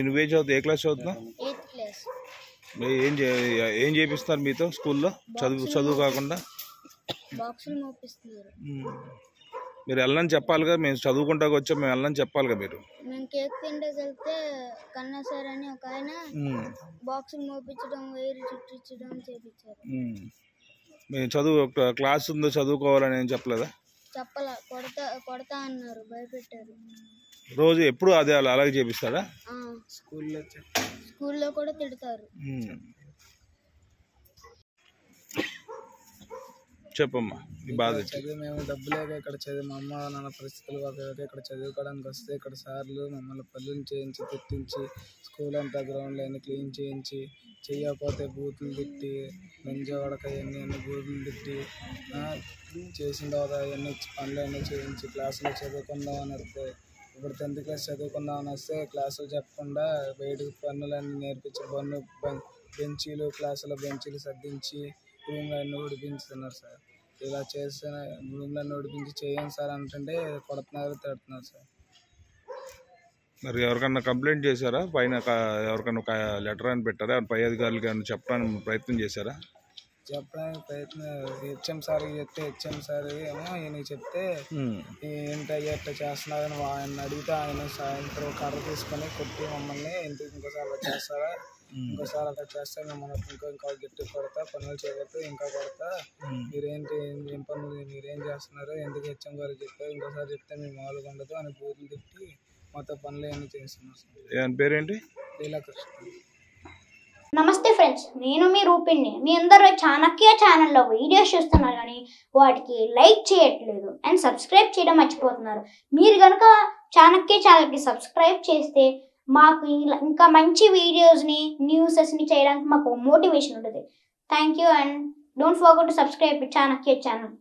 నువ్వే చదువుతావు? ఏ క్లాస్ చదువుతున్నావు? 8th class. ఏం చేపిస్తున్నారు మీతో స్కూల్లో? చదువు కాకుండా బాక్సులు మోపిస్తున్నారు. మీరు వెళ్ళని చెప్పాలిగా, మేము చదువుకుంటాకు వచ్చాం, మేము వెళ్ళని చెప్పాలిగా. మేము కేక్ తింటేకి వెళ్తే కన్నా సార్ అని ఒక ఆయన బాక్సులు మోపించడం, వైరు చుట్టించడం చేపించారు. మేము క్లాస్ ఉందో చదువుకోవాలని ఏం చెప్పలేదా? చెప్పలా, కొడతా అన్నారు, భయపెట్టారు. రోజు ఎప్పుడు అదే అలాగే చేపిస్తాడా? స్కూల్లో కూడా తిడతారు. చెప్పమ్మా, ఈ బాధ. మేము డబ్బులేక ఇక్కడ మా అమ్మ నాన్న పరిస్థితులు బాగా ఇక్కడ చదువుకోవడానికి వస్తే ఇక్కడ సార్లు మమ్మల్ని పనులు చేయించి తిట్టించి స్కూల్ అంతా గ్రౌండ్లో అన్ని క్లీన్ చేయించి, చెయ్యకపోతే బూతులు తిట్టి, మెంజవాడక అన్ని బూతులు తిట్టి చేసిన తర్వాత అవన్నీ పనులు అన్నీ చేయించి క్లాసులో చదువుకుందామని వస్తే, ఇప్పుడు 10th క్లాస్ చదువుకుందామని వస్తే క్లాసులు చెప్పకుండా బయటకు పనులన్నీ నేర్పించి క్లాసులో బెంచీలు సర్దించి రూమ్లో అన్నీ ఉడిపించుతున్నారు సార్. ఇలా చేస్తే రూమ్లో అన్నీ ఉడిపించి చేయండి సార్ అంటుంటే కొడుతున్నారు, తిడుతున్నారు సార్. మరి ఎవరికన్నా కంప్లైంట్ చేశారా? పైన ఎవరికన్నా ఒక లెటర్ అని పెట్టారా? పై అధికారులకి ఏమైనా చెప్పడానికి ప్రయత్నం చేశారా? చెప్పడానికి ప్రయత్నం హెచ్ఎం సార్ చెప్తే, హెచ్ఎం సార్ ఏమో ఈయన చెప్తే ఏంటయ్యా ఇట్లా చేస్తున్నారని ఆయన అడిగితే ఆయన సాయంత్రం కర్ర తీసుకొని కొట్టి మమ్మల్ని ఇంకోసారి అలా చేస్తారా, ఇంకోసారి అలా చేస్తే మిమ్మల్ని ఇంకా గట్టి కొడతా, పనులు చేయకపోతే ఇంకా కొడతా, మీరేంటి ఏం పనులు మీరేం చేస్తున్నారు, ఎందుకు హెచ్ఎం గారు చెప్పారు, ఇంకోసారి చెప్తే మేము మామూలుగా ఉండదు అని బూతులు తిట్టి మొత్తం పనులు ఏమీ చేస్తున్నారు సార్. పేరేంటి? లీలాకృష్ణ. నమస్తే ఫ్రెండ్స్, నేను మీ రూపిణి. మీ అందరూ చాణక్య ఛానల్లో వీడియోస్ చూస్తున్నారు కానీ వాటికి లైక్ చేయట్లేదు అండ్ సబ్స్క్రైబ్ చేయడం మర్చిపోతున్నారు. మీరు కనుక చాణక్య ఛానల్కి సబ్స్క్రైబ్ చేస్తే మాకు ఇంకా మంచి వీడియోస్ని, న్యూసెస్ని చేయడానికి మాకు మోటివేషన్ ఉంటుంది. Thank you and don't forget to subscribe Chanakya channel.